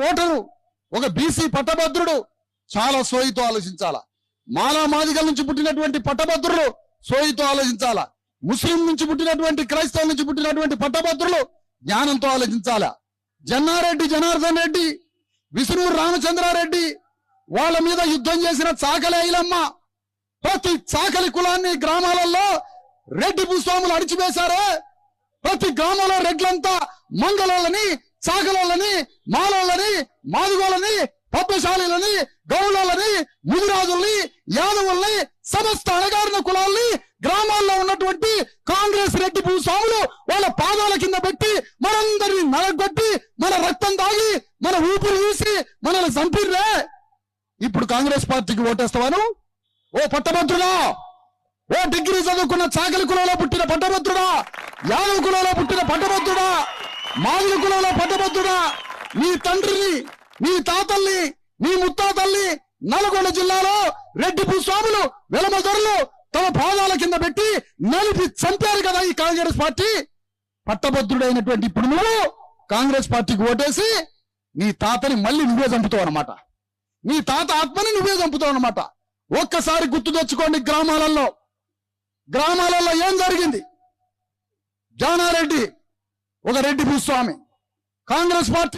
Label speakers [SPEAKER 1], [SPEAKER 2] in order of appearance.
[SPEAKER 1] Voter, ఒక BC పట్టభద్రుడు చాలా సోయితో ఆలోచించాలా. మాలా మాదిగల నుంచి పుట్టినటువంటి పట్టభద్రులు సోయితో ఆలోచించాలా. ముస్లిం నుంచి పుట్టినటువంటి, క్రైస్తవుల నుంచి పుట్టినటువంటి పట్టభద్రులు జ్ఞానంతో ఆలోచించాలా. జన్నారెడ్డి జనార్దన్ రెడ్డి, విష్ణూరు రామచంద్రారెడ్డి వాళ్ళ మీద యుద్ధం చేసిన చాకలి ఐలమ్మ, ప్రతి చాకలి కులాన్ని గ్రామాలలో రెడ్డి భూస్వాములు అడిచివేశారే. ప్రతి గ్రామంలో రెడ్లంతా మంగళోళ్ళని, చాకలోళ్ళని, మాలోళ్ళని, మాదిగోళ్ళని, పద్మశాలీలని, గౌళ్ళని, ముదిరాజుల్ని, యాదవుల్ని, సమస్త అణగారిన కులాల్ని గ్రామాల్లో ఉన్నటువంటి కాంగ్రెస్ రెడ్డి భూస్వాములు వాళ్ళ పాదాల కింద పెట్టి మనందరినీ నలగొట్టి మన రక్తం తాగి మన ఊపిరి తీసి మనల్ని చంపిర్రే. ఇప్పుడు కాంగ్రెస్ పార్టీకి ఓటేస్తావాను? ఓ పట్టభద్రుడా, ఓ డిగ్రీ చదువుకున్న చాకలి కులంలో పుట్టిన పట్టభద్రుడా, యాదవ కులంలో పుట్టిన పట్టభద్రుడా, మాదిగ కులంలో పట్టభద్రుడా, నీ తండ్రిని, నీ తాతల్ని, నీ ముత్తాతల్ని నల్గొండ జిల్లాలో రెడ్డి భూస్వాములు వెలమదొరలు తమ పాదాల కింద పెట్టి నలిపి చంపారు కదా ఈ కాంగ్రెస్ పార్టీ. పట్టభద్రుడైనటువంటి ఇప్పుడు నువ్వు కాంగ్రెస్ పార్టీకి ఓటేసి నీ తాతని మళ్ళీ నువ్వే చంపుతావు అనమాట. నీ తాత ఆత్మని నువ్వే చంపుతావు అనమాట. ఒక్కసారి గుర్తు తెచ్చుకోండి. గ్రామాలలో ఏం జరిగింది? జానారెడ్డి ఒక రెడ్డి భూస్వామి, కాంగ్రెస్ పార్టీ